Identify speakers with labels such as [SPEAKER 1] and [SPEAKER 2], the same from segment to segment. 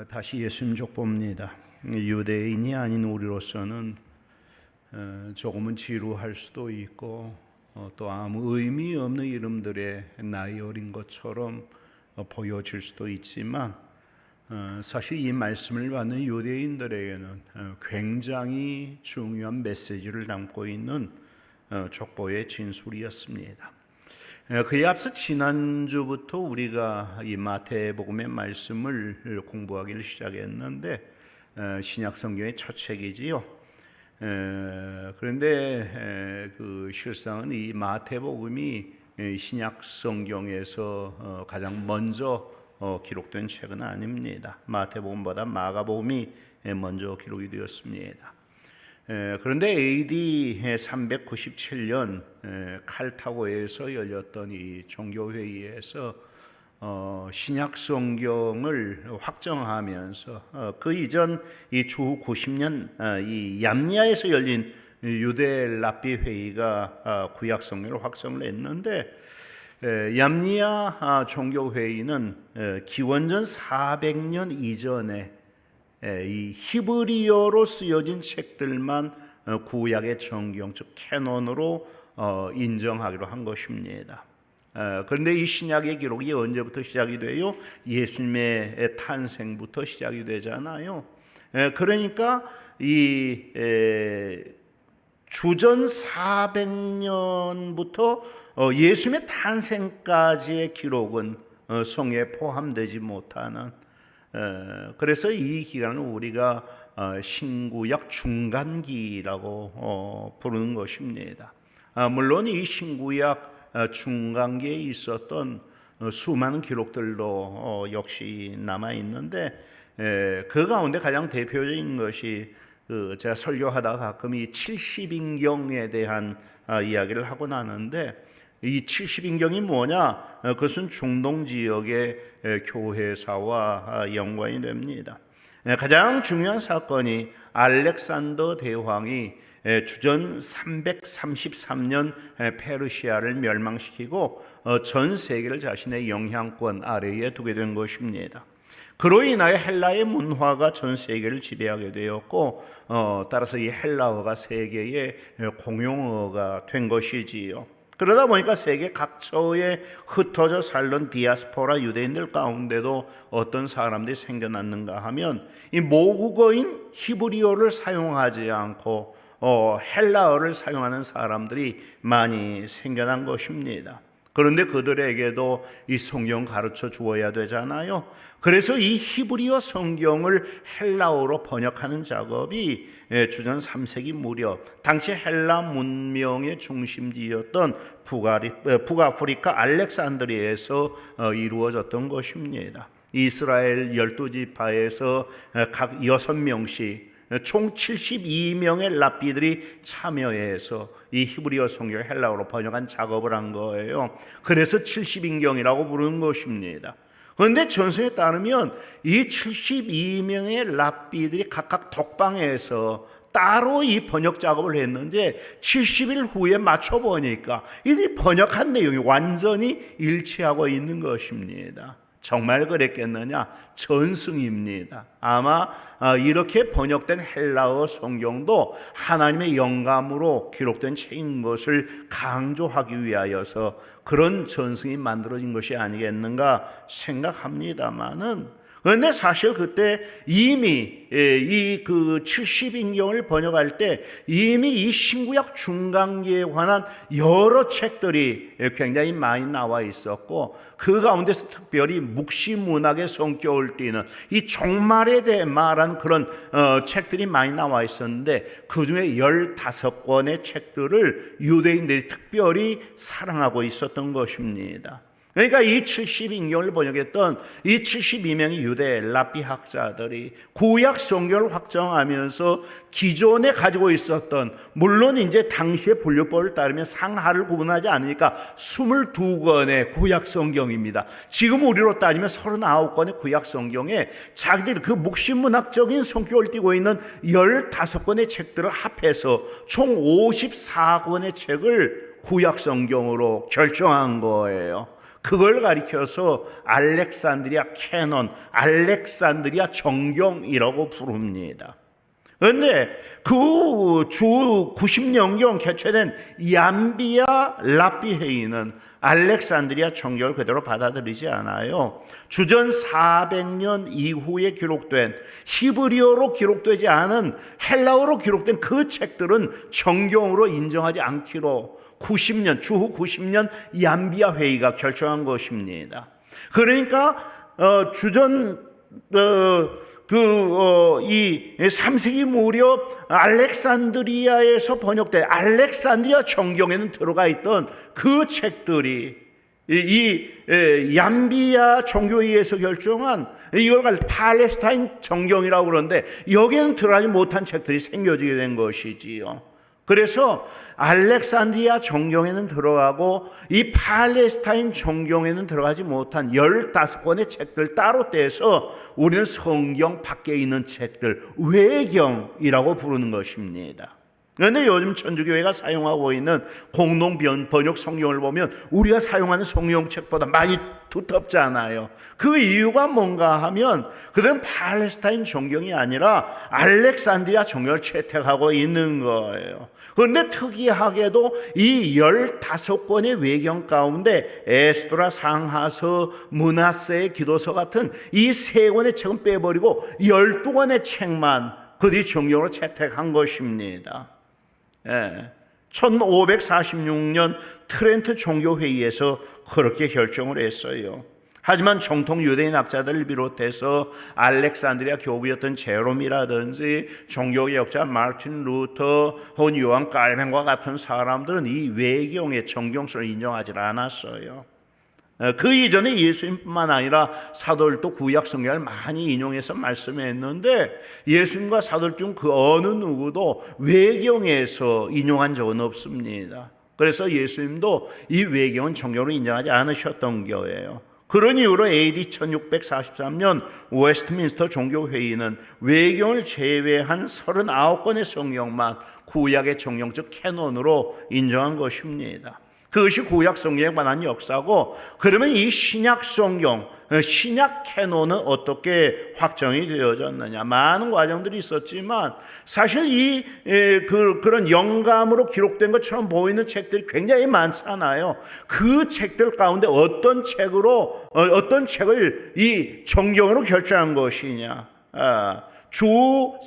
[SPEAKER 1] 다시 예수님 족봅니다. 유대인이 아닌 우리로서는 조금은 지루할 수도 있고 또 아무 의미 없는 이름들의 나이 어린 것처럼 보여질 수도 있지만 사실 이 말씀을 받는 유대인들에게는 굉장히 중요한 메시지를 담고 있는 족보의 진술이었습니다. 그에 앞서 지난주부터 우리가 이 마태복음의 말씀을 공부하기를 시작했는데 신약 성경의 첫 책이지요. 그런데 그 실상은 이 마태복음이 신약 성경에서 가장 먼저 기록된 책은 아닙니다. 마태복음보다 마가복음이 먼저 기록이 되었습니다. 그런데 AD 397년 칼타고에서 열렸던 이 종교회의에서 신약 성경을 확정하면서 그 이전 이 주 90년 이 얌니아에서 열린 유대 랍비 회의가 구약 성경을 확정을 했는데 얌니아 종교회의는 기원전 400년 이전에 이 히브리어로 쓰여진 책들만 구약의 정경 즉 캐논으로 인정하기로 한 것입니다. 그런데 이 신약의 기록이 언제부터 시작이 돼요? 예수님의 탄생부터 시작이 되잖아요. 그러니까 이 주전 400년부터 예수님의 탄생까지의 기록은 성경에 포함되지 못하는, 그래서 이 기간을 우리가 신구약 중간기라고 부르는 것입니다. 물론 이 신구약 중간기에 있었던 수많은 기록들도 역시 남아 있는데 그 가운데 가장 대표적인 것이 제가 설교하다가 가끔 이 70인경에 대한 이야기를 하고 나는데, 이 70인경이 뭐냐? 그것은 중동 지역의 교회사와 연관이 됩니다. 가장 중요한 사건이 알렉산더 대왕이 주전 333년 페르시아를 멸망시키고 전 세계를 자신의 영향권 아래에 두게 된 것입니다. 그로 인하여 헬라의 문화가 전 세계를 지배하게 되었고 따라서 이 헬라어가 세계의 공용어가 된 것이지요. 그러다 보니까 세계 각처에 흩어져 살던 디아스포라 유대인들 가운데도 어떤 사람들이 생겨났는가 하면 이 모국어인 히브리어를 사용하지 않고 헬라어를 사용하는 사람들이 많이 생겨난 것입니다. 그런데 그들에게도 이 성경 가르쳐 주어야 되잖아요. 그래서 이 히브리어 성경을 헬라어로 번역하는 작업이 주전 3세기 무렵 당시 헬라 문명의 중심지였던 북아프리카 알렉산드리아에서 이루어졌던 것입니다. 이스라엘 12지파에서 각 6명씩 총 72명의 랍비들이 참여해서 이 히브리어 성경을 헬라어로 번역한 작업을 한 거예요. 그래서 70인경이라고 부르는 것입니다. 그런데 전서에 따르면 이 72명의 랍비들이 각각 독방에서 따로 이 번역 작업을 했는데 70일 후에 맞춰보니까 이들이 번역한 내용이 완전히 일치하고 있는 것입니다. 정말 그랬겠느냐? 전승입니다. 아마 이렇게 번역된 헬라어 성경도 하나님의 영감으로 기록된 책인 것을 강조하기 위하여서 그런 전승이 만들어진 것이 아니겠는가 생각합니다마는, 그런데 사실 그때 이미 이 그 70인경을 번역할 때 이미 이 신구약 중간기에 관한 여러 책들이 굉장히 많이 나와 있었고, 그 가운데서 특별히 묵시문학의 성격을 띠는 이 종말에 대해 말한 그런 책들이 많이 나와 있었는데, 그 중에 15권의 책들을 유대인들이 특별히 사랑하고 있었던 것입니다. 그러니까 이 70인경을 번역했던 이 72명의 유대 랍비 학자들이 구약 성경을 확정하면서 기존에 가지고 있었던, 물론 이제 당시의 분류법을 따르면 상하를 구분하지 않으니까 22권의 구약 성경입니다. 지금 우리로 따지면 39권의 구약 성경에 자기들이 그 묵시문학적인 성격을 띠고 있는 15권의 책들을 합해서 총 54권의 책을 구약 성경으로 결정한 거예요. 그걸 가리켜서 알렉산드리아 캐논, 알렉산드리아 정경이라고 부릅니다. 그런데 그 주 90년경 개최된 얌비아 랍비회의는 알렉산드리아 정경을 그대로 받아들이지 않아요. 주전 400년 이후에 기록된 히브리어로 기록되지 않은 헬라어로 기록된 그 책들은 정경으로 인정하지 않기로 주후 90년 얌비아 회의가 결정한 것입니다. 그러니까 주전 이 3세기 무렵 알렉산드리아에서 번역된 알렉산드리아 정경에는 들어가 있던 그 책들이 이 얌비아 정교회에서 결정한 이걸 팔레스타인 정경이라고 그러는데 여기에는 들어가지 못한 책들이 생겨지게 된 것이지요. 그래서 알렉산드리아 정경에는 들어가고 이 팔레스타인 정경에는 들어가지 못한 15권의 책들 따로 떼서 우리는 성경 밖에 있는 책들, 외경이라고 부르는 것입니다. 그런데 요즘 천주교회가 사용하고 있는 공동 번역 성경을 보면 우리가 사용하는 성경책보다 많이 두텁잖아요. 그 이유가 뭔가 하면 그들은 팔레스타인 정경이 아니라 알렉산드리아 정경을 채택하고 있는 거예요. 그런데 특이하게도 이 15권의 외경 가운데 에스드라, 상하서, 므낫세의 기도서 같은 이 3권의 책은 빼버리고 12권의 책만 그들이 정경으로 채택한 것입니다. 1546년 트렌트 종교회의에서 그렇게 결정을 했어요. 하지만 정통 유대인 학자들을 비롯해서 알렉산드리아 교부였던 제롬이라든지 종교개혁자 마르틴 루터 혹은 요한 칼빈과 같은 사람들은 이 외경의 정경성을 인정하지 않았어요. 그 이전에 예수님뿐만 아니라 사도들도 구약 성경을 많이 인용해서 말씀했는데 예수님과 사도들 중 그 어느 누구도 외경에서 인용한 적은 없습니다. 그래서 예수님도 이 외경은 정경으로 인정하지 않으셨던 거예요. 그런 이유로 AD 1643년 웨스트민스터 종교회의는 외경을 제외한 39권의 성경만 구약의 정경적 캐논으로 인정한 것입니다. 그것이 구약 성경에 관한 역사고, 그러면 이 신약 성경, 신약 캐논은 어떻게 확정이 되어졌느냐? 많은 과정들이 있었지만 사실 그런 영감으로 기록된 것처럼 보이는 책들이 굉장히 많잖아요. 그 책들 가운데 어떤 책을 이 정경으로 결정한 것이냐? 주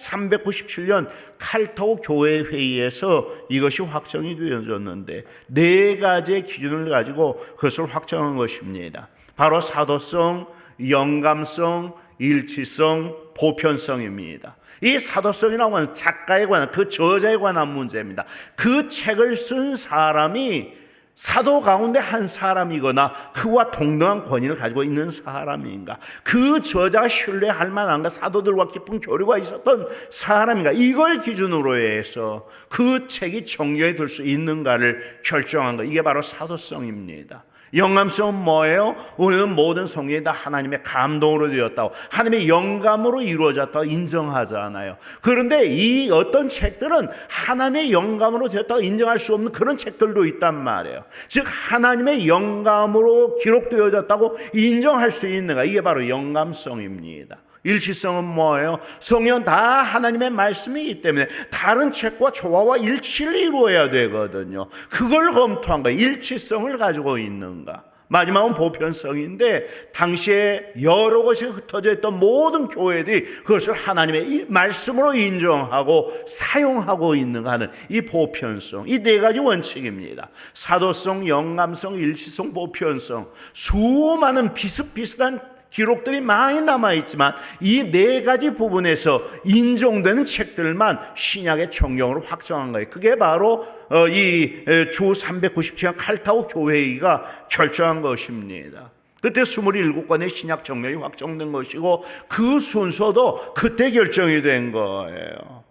[SPEAKER 1] 397년 칼타고 교회 회의에서 이것이 확정이 되어졌는데 4가지의 기준을 가지고 그것을 확정한 것입니다. 바로 사도성, 영감성, 일치성, 보편성입니다. 이 사도성이라고 하는 작가에 관한, 그 저자에 관한 문제입니다. 그 책을 쓴 사람이 사도 가운데 한 사람이거나 그와 동등한 권위를 가지고 있는 사람인가, 그 저자가 신뢰할 만한가, 사도들과 깊은 교류가 있었던 사람인가, 이걸 기준으로 해서 그 책이 정경에 들 수 있는가를 결정한 것, 이게 바로 사도성입니다. 영감성은 뭐예요? 우리는 모든 성경이 다 하나님의 감동으로 되었다고, 하나님의 영감으로 이루어졌다고 인정하잖아요. 그런데 이 어떤 책들은 하나님의 영감으로 되었다고 인정할 수 없는 그런 책들도 있단 말이에요. 즉 하나님의 영감으로 기록되어졌다고 인정할 수 있는가, 이게 바로 영감성입니다. 일치성은 뭐예요? 성경 다 하나님의 말씀이기 때문에 다른 책과 조화와 일치를 이루어야 되거든요. 그걸 검토한 거예요. 일치성을 가지고 있는가. 마지막은 보편성인데 당시에 여러 곳에 흩어져 있던 모든 교회들이 그것을 하나님의 말씀으로 인정하고 사용하고 있는가 하는 이 보편성, 이 4가지 원칙입니다. 사도성, 영감성, 일치성, 보편성. 수많은 비슷비슷한 기록들이 많이 남아있지만 이 4가지 부분에서 인정되는 책들만 신약의 정경으로 확정한 거예요. 그게 바로 이 주 397년 칼타고 교회의가 결정한 것입니다. 그때 27권의 신약 정경이 확정된 것이고 그 순서도 그때 결정이 된 거예요.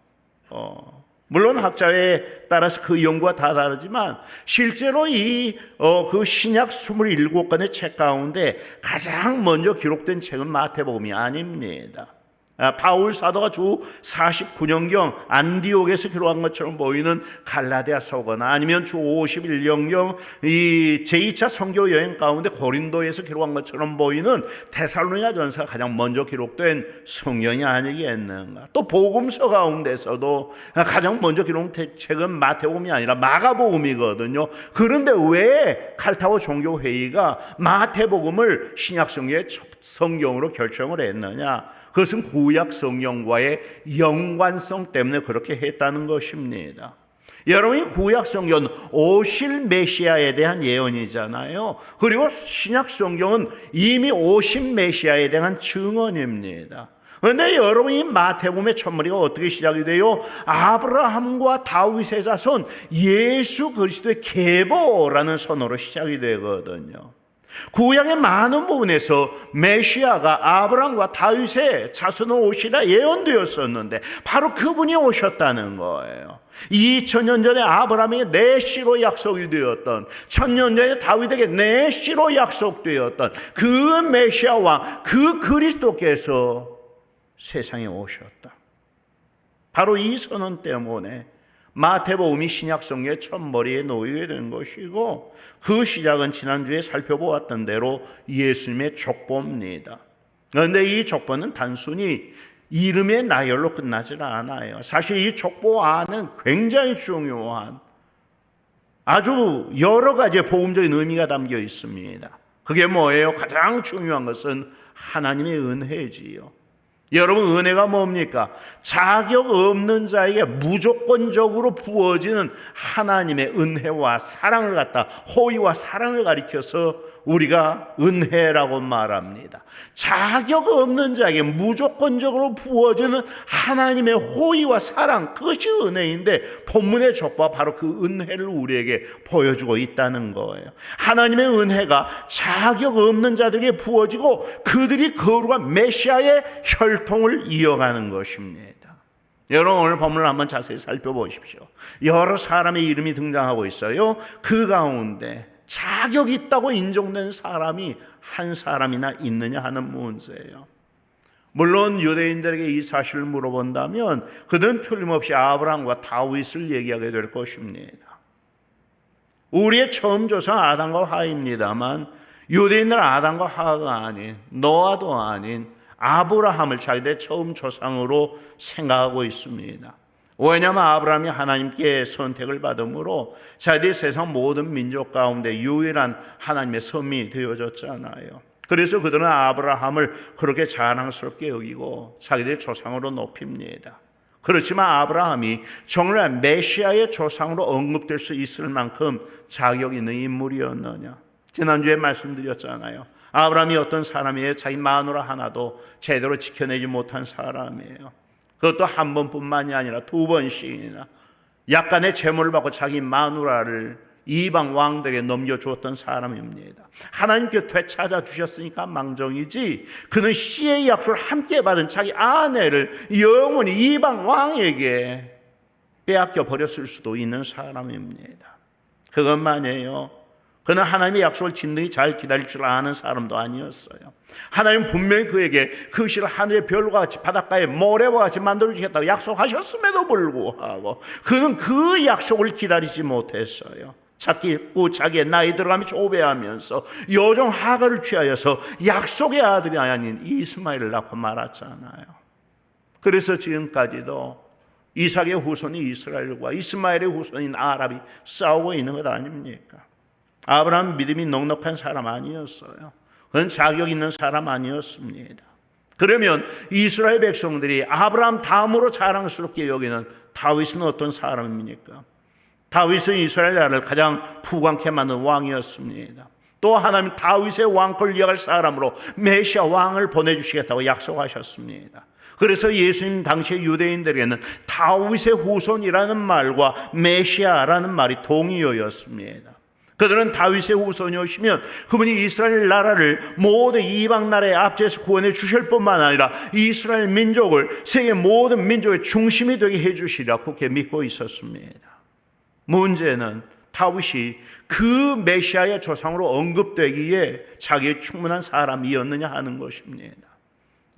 [SPEAKER 1] 물론 학자에 따라서 그 연구가 다 다르지만 실제로 그 신약 27권의 책 가운데 가장 먼저 기록된 책은 마태복음이 아닙니다. 바울 사도가 주 49년경 안디옥에서 기록한 것처럼 보이는 갈라디아서거나 아니면 주 51년경 이 제2차 선교 여행 가운데 고린도에서 기록한 것처럼 보이는 데살로니가전서가 가장 먼저 기록된 성경이 아니겠는가. 또 복음서 가운데서도 가장 먼저 기록된 책은 마태복음이 아니라 마가복음이거든요. 그런데 왜 칼타고 종교회의가 마태복음을 신약성경의 첫 성경으로 결정을 했느냐? 그것은 구약 성경과의 연관성 때문에 그렇게 했다는 것입니다. 여러분이 구약 성경은 오실 메시아에 대한 예언이잖아요. 그리고 신약 성경은 이미 오신 메시아에 대한 증언입니다. 그런데 여러분이 마태복음의 첫머리가 어떻게 시작이 돼요? 아브라함과 다윗의 자손 예수 그리스도의 계보라는 선언으로 시작이 되거든요. 구약의 많은 부분에서 메시아가 아브라함과 다윗의 자손으로 오시라 예언되었었는데 바로 그분이 오셨다는 거예요. 2000년 전에 아브라함에게 내 씨로 약속이 되었던, 1000년 전에 다윗에게 내 씨로 약속되었던 그 메시아 왕, 그 그리스도께서 세상에 오셨다. 바로 이 선언 때문에 마태복음이 신약성경의 첫머리에 놓이게 된 것이고, 그 시작은 지난주에 살펴보았던 대로 예수님의 족보입니다. 그런데 이 족보는 단순히 이름의 나열로 끝나질 않아요. 사실 이 족보 안은 굉장히 중요한 아주 여러 가지의 복음적인 의미가 담겨 있습니다. 그게 뭐예요? 가장 중요한 것은 하나님의 은혜지요. 여러분, 은혜가 뭡니까? 자격 없는 자에게 무조건적으로 부어지는 하나님의 은혜와 사랑을 갖다, 호의와 사랑을 가리켜서 우리가 은혜라고 말합니다. 자격 없는 자에게 무조건적으로 부어지는 하나님의 호의와 사랑, 그것이 은혜인데 본문의 족보가 바로 그 은혜를 우리에게 보여주고 있다는 거예요. 하나님의 은혜가 자격 없는 자들에게 부어지고 그들이 거룩한 메시아의 혈통을 이어가는 것입니다. 여러분, 오늘 본문을 한번 자세히 살펴보십시오. 여러 사람의 이름이 등장하고 있어요. 그 가운데 자격이 있다고 인정된 사람이 한 사람이나 있느냐 하는 문제예요. 물론 유대인들에게 이 사실을 물어본다면 그들은 틀림없이 아브라함과 다윗을 얘기하게 될 것입니다. 우리의 처음 조상 아담과 하입니다만 유대인들은 아담과 하가 아닌, 노아도 아닌 아브라함을 자기들의 처음 조상으로 생각하고 있습니다. 왜냐하면 아브라함이 하나님께 선택을 받음으로 자기들이 세상 모든 민족 가운데 유일한 하나님의 선민이 되어졌잖아요. 그래서 그들은 아브라함을 그렇게 자랑스럽게 여기고 자기들의 조상으로 높입니다. 그렇지만 아브라함이 정말 메시아의 조상으로 언급될 수 있을 만큼 자격 있는 인물이었느냐? 지난주에 말씀드렸잖아요. 아브라함이 어떤 사람이에요? 자기 마누라 하나도 제대로 지켜내지 못한 사람이에요. 그것도 한 번뿐만이 아니라 두 번씩이나 약간의 재물을 받고 자기 마누라를 이방 왕들에게 넘겨주었던 사람입니다. 하나님께 되찾아 주셨으니까 망정이지, 그는 씨의 약속을 함께 받은 자기 아내를 영원히 이방 왕에게 빼앗겨 버렸을 수도 있는 사람입니다. 그것만이에요. 그는 하나님의 약속을 진득히 잘 기다릴 줄 아는 사람도 아니었어요. 하나님 분명히 그에게 그 시를 하늘의 별과 같이 바닷가의 모래와 같이 만들어주겠다고 약속하셨음에도 불구하고 그는 그 약속을 기다리지 못했어요. 자기의 나이 들어가며 조배하면서 여종 하가를 취하여서 약속의 아들이 아닌 이스마엘을 낳고 말았잖아요. 그래서 지금까지도 이삭의 후손이 이스라엘과 이스마엘의 후손인 아랍이 싸우고 있는 것 아닙니까? 아브라함 믿음이 넉넉한 사람 아니었어요. 그건 자격 있는 사람 아니었습니다. 그러면 이스라엘 백성들이 아브라함 다음으로 자랑스럽게 여기는 다윗은 어떤 사람입니까? 다윗은 이스라엘 나라를 가장 부강케 만든 왕이었습니다. 또 하나님 다윗의 왕권을 이어갈 사람으로 메시아 왕을 보내주시겠다고 약속하셨습니다. 그래서 예수님 당시의 유대인들에게는 다윗의 후손이라는 말과 메시아라는 말이 동의어였습니다. 그들은 다윗의 후손이 오시면 그분이 이스라엘 나라를 모든 이방 나라의 앞제에서 구원해 주실 뿐만 아니라 이스라엘 민족을 세계 모든 민족의 중심이 되게 해 주시리라 그렇게 믿고 있었습니다. 문제는 다윗이 그 메시아의 조상으로 언급되기에 자기의 충분한 사람이었느냐 하는 것입니다.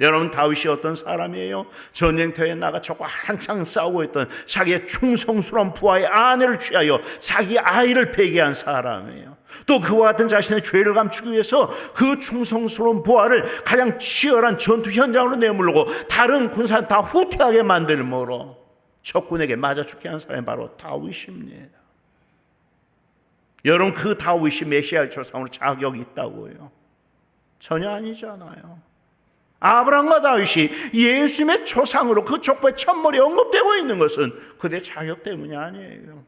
[SPEAKER 1] 여러분, 다윗이 어떤 사람이에요? 전쟁터에 나가 적과 한창 싸우고 있던 자기의 충성스러운 부하의 아내를 취하여 자기 아이를 배계한 사람이에요. 또 그와 같은 자신의 죄를 감추기 위해서 그 충성스러운 부하를 가장 치열한 전투 현장으로 내몰고 다른 군사는 다 후퇴하게 만들므로 적군에게 맞아 죽게 한 사람이 바로 다윗입니다. 여러분, 그 다윗이 메시아의 조상으로 자격이 있다고요? 전혀 아니잖아요. 아브라함과 다윗이 예수님의 조상으로 그 족보의 첫머리에 언급되고 있는 것은 그들의 자격 때문이 아니에요.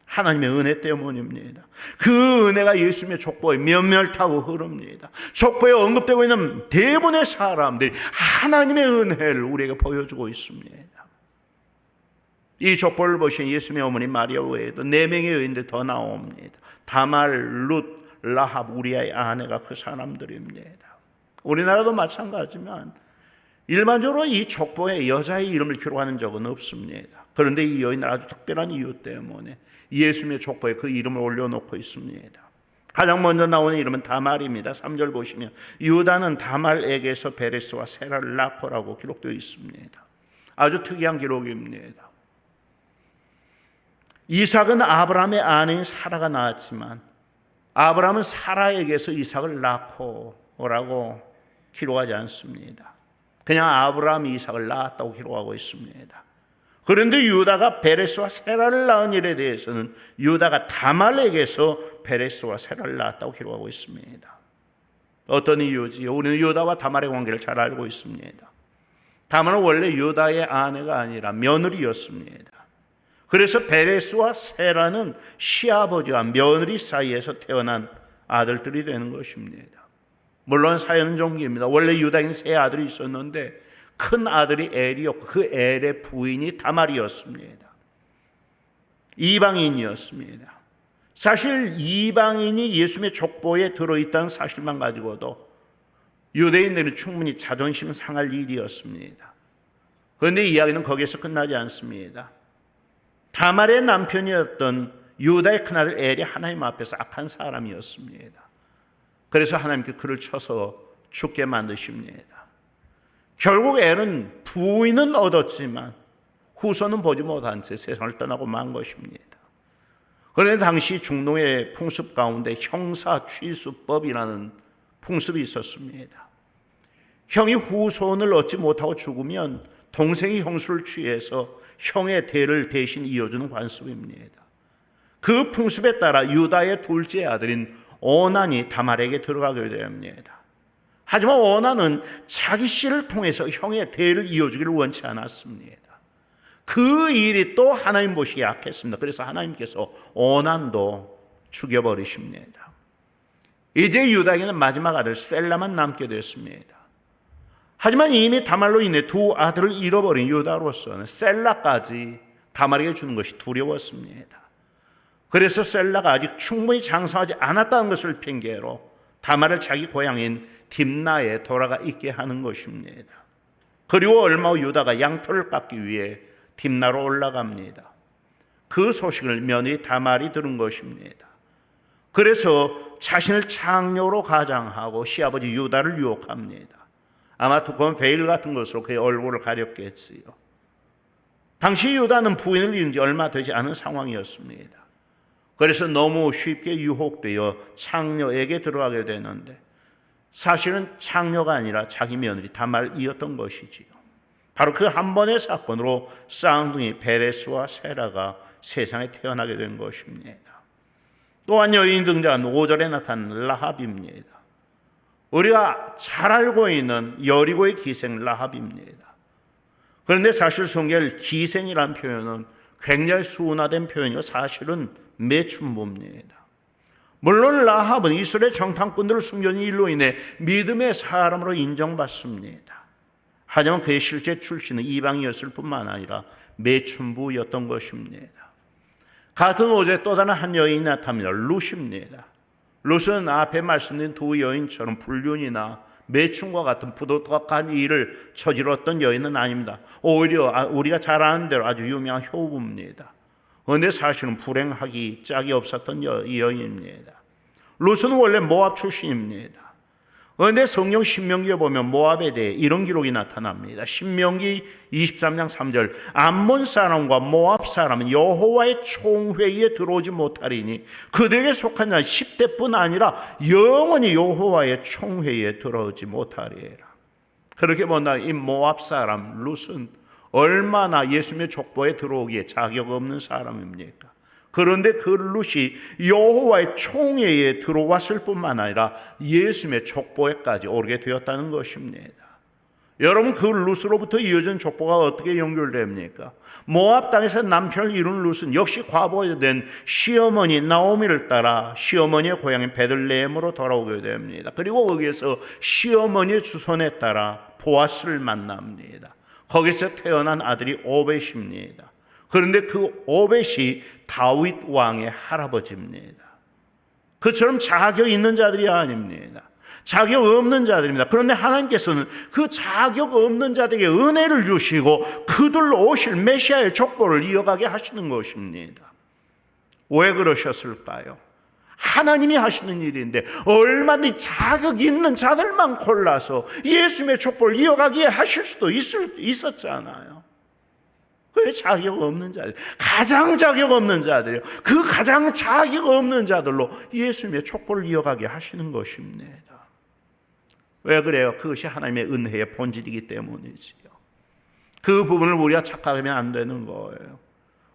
[SPEAKER 1] 하나님의 은혜 때문입니다. 그 은혜가 예수님의 족보에 면멸타고 흐릅니다. 족보에 언급되고 있는 대부분의 사람들이 하나님의 은혜를 우리에게 보여주고 있습니다. 이 족보를 보신 예수님의 어머니 마리아 외에도 4명의 여인들 더 나옵니다. 다말, 룻, 라합, 우리아의 아내가 그 사람들입니다. 우리나라도 마찬가지지만 일반적으로 이 족보에 여자의 이름을 기록하는 적은 없습니다. 그런데 이 여인은 아주 특별한 이유 때문에 예수님의 족보에 그 이름을 올려놓고 있습니다. 가장 먼저 나오는 이름은 다말입니다. 3절 보시면 유다는 다말에게서 베레스와 세라를 낳고라고 기록되어 있습니다. 아주 특이한 기록입니다. 이삭은 아브라함의 아내인 사라가 낳았지만 아브라함은 사라에게서 이삭을 낳고라고 기록하지 않습니다. 그냥 아브라함이 이삭을 낳았다고 기록하고 있습니다. 그런데 유다가 베레스와 세라를 낳은 일에 대해서는 유다가 다말에게서 베레스와 세라를 낳았다고 기록하고 있습니다. 어떤 이유지요? 우리는 유다와 다말의 관계를 잘 알고 있습니다. 다말은 원래 유다의 아내가 아니라 며느리였습니다. 그래서 베레스와 세라는 시아버지와 며느리 사이에서 태어난 아들들이 되는 것입니다. 물론 사연은 좀 깁니다. 원래 유다에는 3아들이 있었는데 큰 아들이 엘이었고 그 엘의 부인이 다말이었습니다. 이방인이었습니다. 사실 이방인이 예수님의 족보에 들어있다는 사실만 가지고도 유대인들은 충분히 자존심 상할 일이었습니다. 그런데 이야기는 거기에서 끝나지 않습니다. 다말의 남편이었던 유다의 큰아들 엘이 하나님 앞에서 악한 사람이었습니다. 그래서 하나님께 그를 쳐서 죽게 만드십니다. 결국 엘은 부인은 얻었지만 후손은 보지 못한 채 세상을 떠나고 만 것입니다. 그런데 당시 중동의 풍습 가운데 형사 취수법이라는 풍습이 있었습니다. 형이 후손을 얻지 못하고 죽으면 동생이 형수를 취해서 형의 대를 대신 이어주는 관습입니다. 그 풍습에 따라 유다의 둘째 아들인 오난이 다말에게 들어가게 됩니다. 하지만 오난은 자기 씨를 통해서 형의 대를 이어주기를 원치 않았습니다. 그 일이 또 하나님 보시기에 악했습니다. 그래서 하나님께서 오난도 죽여버리십니다. 이제 유다에게는 마지막 아들 셀라만 남게 됐습니다. 하지만 이미 다말로 인해 2 아들을 잃어버린 유다로서는 셀라까지 다말에게 주는 것이 두려웠습니다. 그래서 셀라가 아직 충분히 장성하지 않았다는 것을 핑계로 다말을 자기 고향인 딥나에 돌아가 있게 하는 것입니다. 그리고 얼마 후 유다가 양털을 깎기 위해 딥나로 올라갑니다. 그 소식을 며느리 다말이 들은 것입니다. 그래서 자신을 창녀로 가장하고 시아버지 유다를 유혹합니다. 아마 두꺼운 베일 같은 것으로 그의 얼굴을 가렸겠지요. 당시 유다는 부인을 잃은 지 얼마 되지 않은 상황이었습니다. 그래서 너무 쉽게 유혹되어 창녀에게 들어가게 되는데 사실은 창녀가 아니라 자기 며느리 다말이었던 것이지요. 바로 그 한 번의 사건으로 쌍둥이 베레스와 세라가 세상에 태어나게 된 것입니다. 또한 여인 등장한 5절에 나타난 라합입니다. 우리가 잘 알고 있는 여리고의 기생 라합입니다. 그런데 사실 성경의 기생이라는 표현은 굉장히 순화된 표현이고 사실은 매춘부입니다. 물론 라합은 이스라엘 정탐꾼들을 숨겨진 일로 인해 믿음의 사람으로 인정받습니다. 하지만 그의 실제 출신은 이방이었을 뿐만 아니라 매춘부였던 것입니다. 같은 5절에 또 다른 한 여인이 나타납니다. 룻입니다. 룻은 앞에 말씀드린 2 여인처럼 불륜이나 매춘과 같은 부도덕한 일을 저질렀던 여인은 아닙니다. 오히려 우리가 잘 아는 대로 아주 유명한 효부입니다. 그런데 사실은 불행하기 짝이 없었던 여인입니다. 룻은 원래 모압 출신입니다. 그런데 성경 신명기에 보면 모압에 대해 이런 기록이 나타납니다. 신명기 23장 3절 암몬 사람과 모압 사람은 여호와의 총회의에 들어오지 못하리니 그들에게 속한 자는 10대뿐 아니라 영원히 여호와의 총회의에 들어오지 못하리라. 그렇게 본다 이 모압 사람 룻은 얼마나 예수님의 족보에 들어오기에 자격 없는 사람입니까? 그런데 그 룻이 여호와의 총회에 들어왔을 뿐만 아니라 예수님의 족보에까지 오르게 되었다는 것입니다. 여러분, 그 룻으로부터 이어진 족보가 어떻게 연결됩니까? 모압 땅에서 남편을 이룬 룻은 역시 과부된 시어머니 나오미를 따라 시어머니의 고향인 베들레헴으로 돌아오게 됩니다. 그리고 거기에서 시어머니의 주손에 따라 보아스를 만납니다. 거기서 태어난 아들이 오벳입니다. 그런데 그 오벳이 다윗 왕의 할아버지입니다. 그처럼 자격 있는 자들이 아닙니다. 자격 없는 자들입니다. 그런데 하나님께서는 그 자격 없는 자들에게 은혜를 주시고 그들로 오실 메시아의 족보를 이어가게 하시는 것입니다. 왜 그러셨을까요? 하나님이 하시는 일인데 얼마든지 자격 있는 자들만 골라서 예수님의 족보를 이어가게 하실 수도 있었잖아요. 그 자격 없는 자들, 가장 자격 없는 자들이요. 그 가장 자격 없는 자들로 예수님의 족보를 이어가게 하시는 것입니다. 왜 그래요? 그것이 하나님의 은혜의 본질이기 때문이지요. 그 부분을 우리가 착각하면 안 되는 거예요.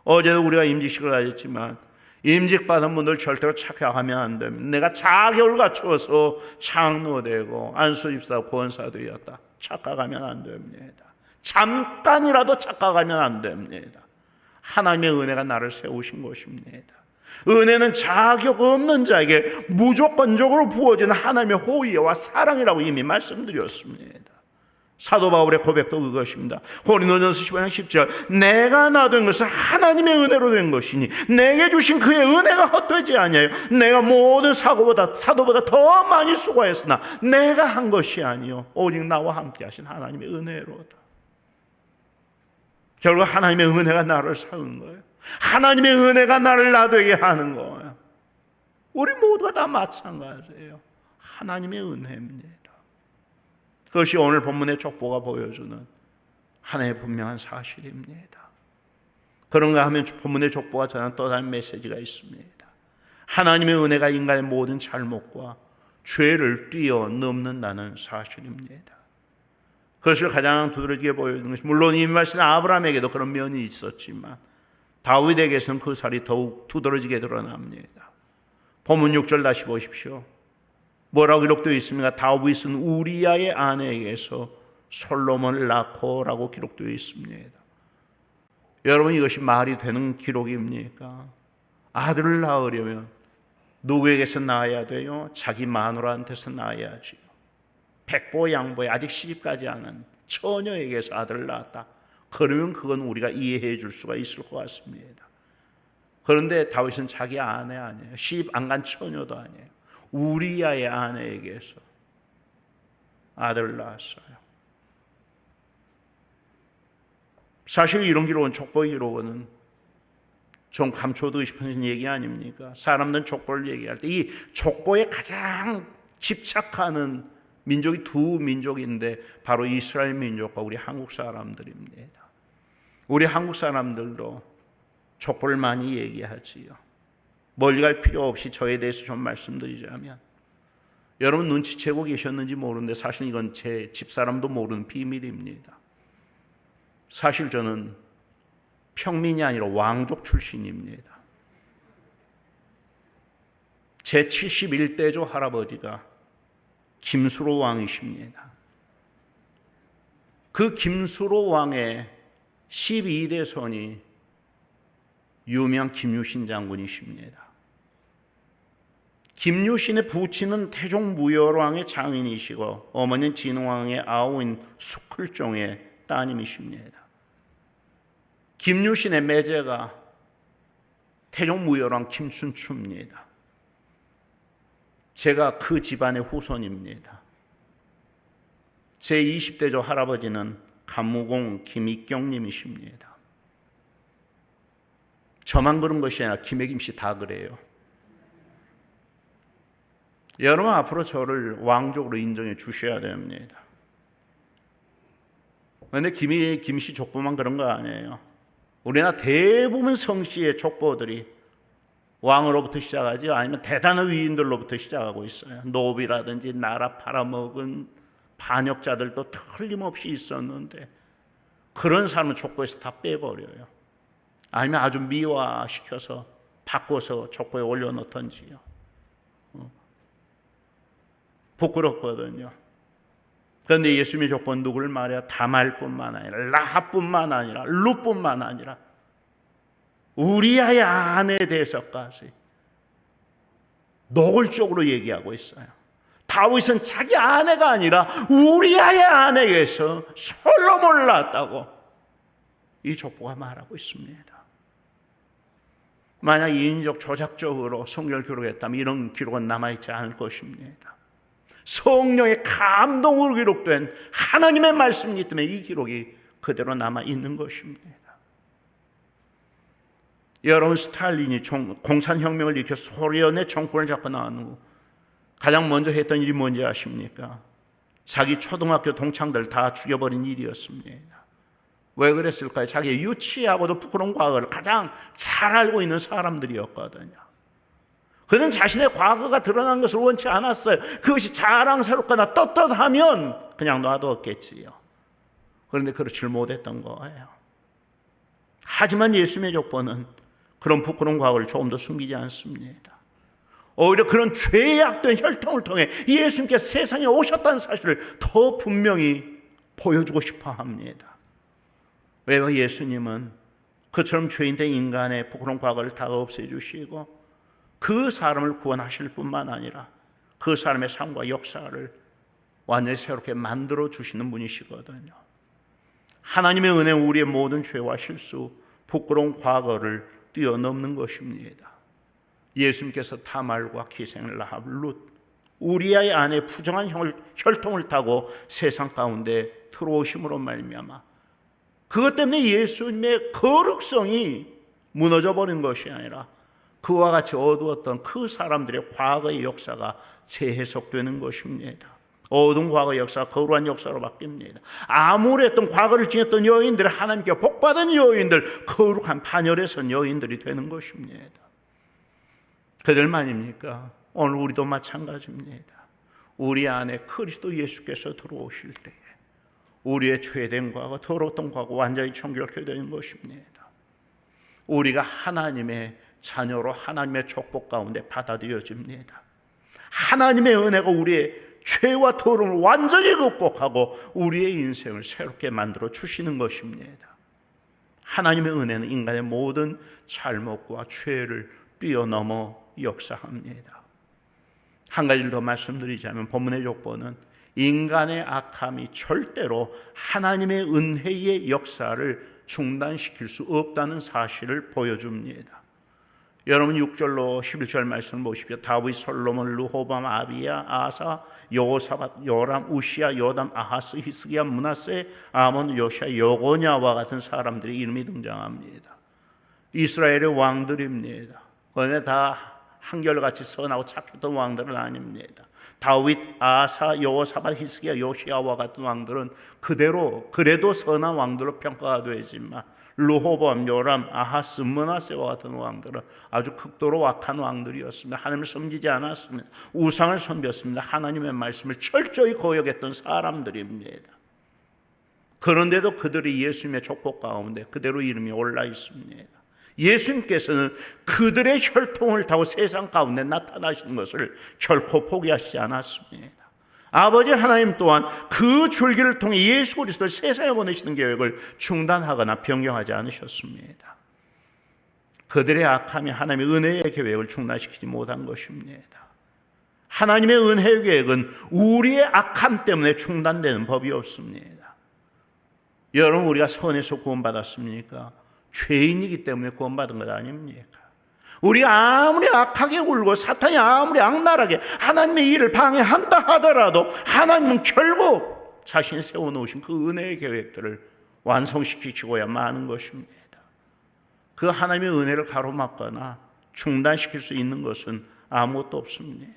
[SPEAKER 1] 어제도 우리가 임직식을 하셨지만 임직받은 분들 절대로 착각하면 안 됩니다. 내가 자격을 갖추어서 장로되고 안수집사 권사 되었다. 착각하면 안 됩니다. 잠깐이라도 착각하면 안 됩니다. 하나님의 은혜가 나를 세우신 것입니다. 은혜는 자격 없는 자에게 무조건적으로 부어지는 하나님의 호의와 사랑이라고 이미 말씀드렸습니다. 사도 바울의 고백도 그것입니다. 고린도전서 15장 10절 내가 나된 것은 하나님의 은혜로 된 것이니 내게 주신 그의 은혜가 헛되지 아니하여 내가 모든 사도보다 더 많이 수고했으나 내가 한 것이 아니요 오직 나와 함께 하신 하나님의 은혜로다. 결국 하나님의 은혜가 나를 세운 거예요. 하나님의 은혜가 나를 나되게 하는 거예요. 우리 모두가 다 마찬가지예요. 하나님의 은혜입니다. 그것이 오늘 본문의 족보가 보여주는 하나의 분명한 사실입니다. 그런가 하면 본문의 족보가 전하는 또 다른 메시지가 있습니다. 하나님의 은혜가 인간의 모든 잘못과 죄를 뛰어넘는다는 사실입니다. 그것을 가장 두드러지게 보여주는 것이 물론 이 말씀은 아브라함에게도 그런 면이 있었지만 다윗에게서는 그 살이 더욱 두드러지게 드러납니다. 본문 6절 다시 보십시오. 뭐라고 기록되어 있습니까? 다윗은 우리야의 아내에게서 솔로몬을 낳고라고 기록되어 있습니다. 여러분, 이것이 말이 되는 기록입니까? 아들을 낳으려면 누구에게서 낳아야 돼요? 자기 마누라한테서 낳아야지요. 백보 양보에 아직 시집가지 않은 처녀에게서 아들을 낳았다. 그러면 그건 우리가 이해해 줄 수가 있을 것 같습니다. 그런데 다윗은 자기 아내 아니에요. 시집 안 간 처녀도 아니에요. 우리야의 아내에게서 아들을 낳았어요. 사실 이런 기록은 족보 기록은 좀 감춰두고 싶은 얘기 아닙니까? 사람들은 족보를 얘기할 때 이 족보에 가장 집착하는 민족이 두 민족인데 바로 이스라엘 민족과 우리 한국 사람들입니다. 우리 한국 사람들도 족보를 많이 얘기하지요. 멀리 갈 필요 없이 저에 대해서 좀 말씀드리자면 여러분 눈치채고 계셨는지 모르는데 사실 이건 제 집사람도 모르는 비밀입니다. 사실 저는 평민이 아니라 왕족 출신입니다. 제 71대조 할아버지가 김수로 왕이십니다. 그 김수로 왕의 12대 손이 유명 김유신 장군이십니다. 김유신의 부친은 태종무열왕의 장인이시고 어머니는 진흥왕의 아우인 수클종의 따님이십니다. 김유신의 매제가 태종무열왕 김춘추입니다. 제가 그 집안의 후손입니다. 제 20대조 할아버지는 감무공 김익경님이십니다. 저만 그런 것이 아니라 김혜김 씨 다 그래요. 여러분 앞으로 저를 왕족으로 인정해 주셔야 됩니다. 그런데 김씨 족보만 그런 거 아니에요. 우리나라 대부분 성씨의 족보들이 왕으로부터 시작하지 아니면 대단한 위인들로부터 시작하고 있어요. 노비라든지 나라 팔아먹은 반역자들도 틀림없이 있었는데 그런 사람은 족보에서 다 빼버려요. 아니면 아주 미화시켜서 바꿔서 족보에 올려놓던지요. 부끄럽거든요. 그런데 예수님의 족보는 누구를 말해요? 다말뿐만 아니라 라합뿐만 아니라 룻뿐만 아니라 우리아의 아내에 대해서까지 노골적으로 얘기하고 있어요. 다윗은 자기 아내가 아니라 우리아의 아내에게서 솔로몬을 낳았다고 이 족보가 말하고 있습니다. 만약 인적 조작적으로 성경을 기록했다면 이런 기록은 남아있지 않을 것입니다. 성령의 감동으로 기록된 하나님의 말씀이기 때문에 이 기록이 그대로 남아있는 것입니다. 여러분, 스탈린이 공산혁명을 일으켜 소련의 정권을 잡고 나온 후 가장 먼저 했던 일이 뭔지 아십니까? 자기 초등학교 동창들 다 죽여버린 일이었습니다. 왜 그랬을까요? 자기 유치하고도 부끄러운 과거를 가장 잘 알고 있는 사람들이었거든요. 그는 자신의 과거가 드러난 것을 원치 않았어요. 그것이 자랑스럽거나 떳떳하면 그냥 놔두었겠지요. 그런데 그렇지 못했던 거예요. 하지만 예수님의 족보는 그런 부끄러운 과거를 조금 더 숨기지 않습니다. 오히려 그런 죄악된 혈통을 통해 예수님께서 세상에 오셨다는 사실을 더 분명히 보여주고 싶어 합니다. 왜요? 예수님은 그처럼 죄인된 인간의 부끄러운 과거를 다 없애주시고 그 사람을 구원하실 뿐만 아니라 그 사람의 삶과 역사를 완전히 새롭게 만들어 주시는 분이시거든요. 하나님의 은혜는 우리의 모든 죄와 실수, 부끄러운 과거를 뛰어넘는 것입니다. 예수님께서 타말과 기생 라합, 룻, 우리아의 아내 부정한 혈통을 타고 세상 가운데 들어오심으로 말미암아 그것 때문에 예수님의 거룩성이 무너져 버린 것이 아니라 그와 같이 어두웠던 그 사람들의 과거의 역사가 재해석되는 것입니다. 어두운 과거의 역사가 거룩한 역사로 바뀝니다. 암울했던 과거를 지녔던 여인들, 하나님께 복받은 여인들, 거룩한 반열에 선 여인들이 되는 것입니다. 그들만입니까? 오늘 우리도 마찬가지입니다. 우리 안에 그리스도 예수께서 들어오실 때에 우리의 죄된 과거, 더러웠던 과거 완전히 정결케 되는 것입니다. 우리가 하나님의 자녀로 하나님의 축복 가운데 받아들여집니다. 하나님의 은혜가 우리의 죄와 더러움을 완전히 극복하고 우리의 인생을 새롭게 만들어 주시는 것입니다. 하나님의 은혜는 인간의 모든 잘못과 죄를 뛰어넘어 역사합니다. 한 가지를 더 말씀드리자면 본문의 족보는 인간의 악함이 절대로 하나님의 은혜의 역사를 중단시킬 수 없다는 사실을 보여줍니다. 여러분 6절로 11절 말씀을 보십시오. 다윗, 솔로몬, 르호보암, 아비야, 아사, 여호사밧, 요람, 우시야, 요담, 아하스, 히스기야, 므낫세, 아몬, 요시야, 여고냐와 같은 사람들의 이름이 등장합니다. 이스라엘의 왕들입니다. 그런데 다 한결같이 선하고 착했던 왕들은 아닙니다. 다윗, 아사, 여호사밧, 히스기야, 요시야와 같은 왕들은 그래도 선한 왕들로 평가가 되지만 르호보암, 요람, 아하스, 므낫세와 같은 왕들은 아주 극도로 악한 왕들이었습니다. 하나님을 섬기지 않았습니다. 우상을 섬겼습니다. 하나님의 말씀을 철저히 거역했던 사람들입니다. 그런데도 그들이 예수님의 족보 가운데 그대로 이름이 올라 있습니다. 예수님께서는 그들의 혈통을 타고 세상 가운데 나타나시는 것을 결코 포기하시지 않았습니다. 아버지 하나님 또한 그 줄기를 통해 예수 그리스도를 세상에 보내시는 계획을 중단하거나 변경하지 않으셨습니다. 그들의 악함이 하나님의 은혜의 계획을 중단시키지 못한 것입니다. 하나님의 은혜의 계획은 우리의 악함 때문에 중단되는 법이 없습니다. 여러분, 우리가 선에서 구원받았습니까? 죄인이기 때문에 구원받은 것 아닙니까? 우리가 아무리 악하게 굴고 사탄이 아무리 악랄하게 하나님의 일을 방해한다 하더라도 하나님은 결국 자신이 세워놓으신 그 은혜의 계획들을 완성시키시고야 마는 것입니다. 그 하나님의 은혜를 가로막거나 중단시킬 수 있는 것은 아무것도 없습니다.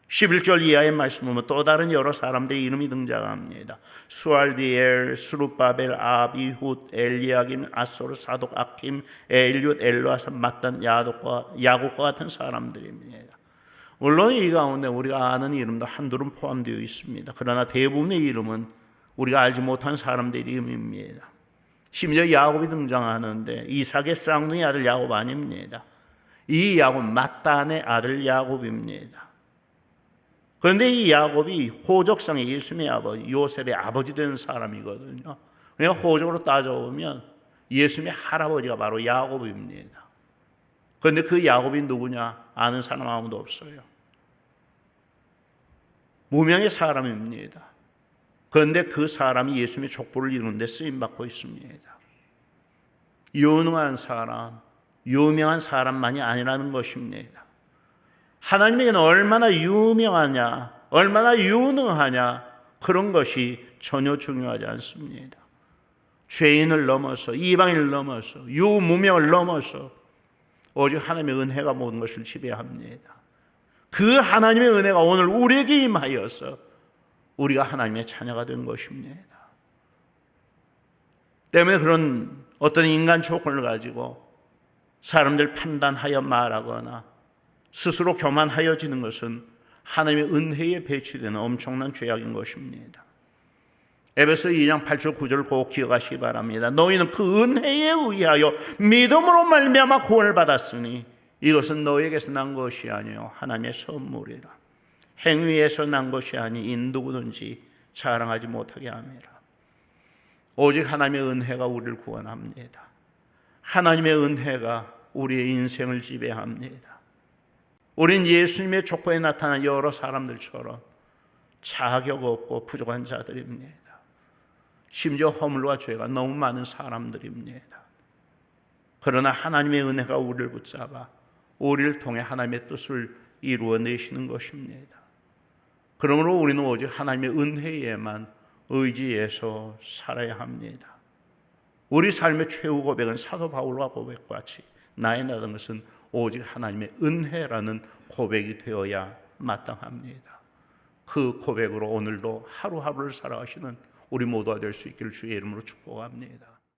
[SPEAKER 1] 11절 이하의 말씀 보면 또 다른 여러 사람들의 이름이 등장합니다. 수알디엘, 수룹바벨, 아비훗, 엘리야김, 아소르, 사독, 아킴, 엘리옷, 엘로아사, mat단, 야곱과 같은 사람들입니다. 물론 이 가운데 우리가 아는 이름도 한둘은 포함되어 있습니다. 그러나 대부분의 이름은 우리가 알지 못한 사람들의 이름입니다. 심지어 야곱이 등장하는데 이삭의 쌍둥이 아들 야곱 아닙니다. 이 야곱 mat단의 아들 야곱입니다. 그런데 이 야곱이 호적상의 예수님의 아버지 요셉의 아버지 된 사람이거든요. 그러니까 호적으로 따져보면 예수님의 할아버지가 바로 야곱입니다. 그런데 그 야곱이 누구냐 아는 사람 아무도 없어요. 무명의 사람입니다. 그런데 그 사람이 예수님의 족보를 이루는 데 쓰임받고 있습니다. 유능한 사람, 유명한 사람만이 아니라는 것입니다. 하나님에게는 얼마나 유명하냐, 얼마나 유능하냐 그런 것이 전혀 중요하지 않습니다. 죄인을 넘어서, 이방인을 넘어서, 유무명을 넘어서 오직 하나님의 은혜가 모든 것을 지배합니다. 그 하나님의 은혜가 오늘 우리에게 임하여서 우리가 하나님의 자녀가 된 것입니다. 때문에 그런 어떤 인간 조건을 가지고 사람들 판단하여 말하거나 스스로 교만하여지는 것은 하나님의 은혜에 배치되는 엄청난 죄악인 것입니다. 에베소 2장 8절 9절을 꼭 기억하시기 바랍니다. 너희는 그 은혜에 의하여 믿음으로 말미암아 구원을 받았으니 이것은 너희에게서 난 것이 아니요 하나님의 선물이라. 행위에서 난 것이 아니 누구든지 자랑하지 못하게 함이라. 오직 하나님의 은혜가 우리를 구원합니다. 하나님의 은혜가 우리의 인생을 지배합니다. 우린 예수님의 족보에 나타난 여러 사람들처럼 자격 없고 부족한 자들입니다. 심지어 허물과 죄가 너무 많은 사람들입니다. 그러나 하나님의 은혜가 우리를 붙잡아 우리를 통해 하나님의 뜻을 이루어내시는 것입니다. 그러므로 우리는 오직 하나님의 은혜에만 의지해서 살아야 합니다. 우리 삶의 최후 고백은 사도 바울과 고백같이 나의 나던 것은 오직 하나님의 은혜라는 고백이 되어야 마땅합니다. 그 고백으로 오늘도 하루하루를 살아가시는 우리 모두가 될 수 있기를 주의 이름으로 축복합니다.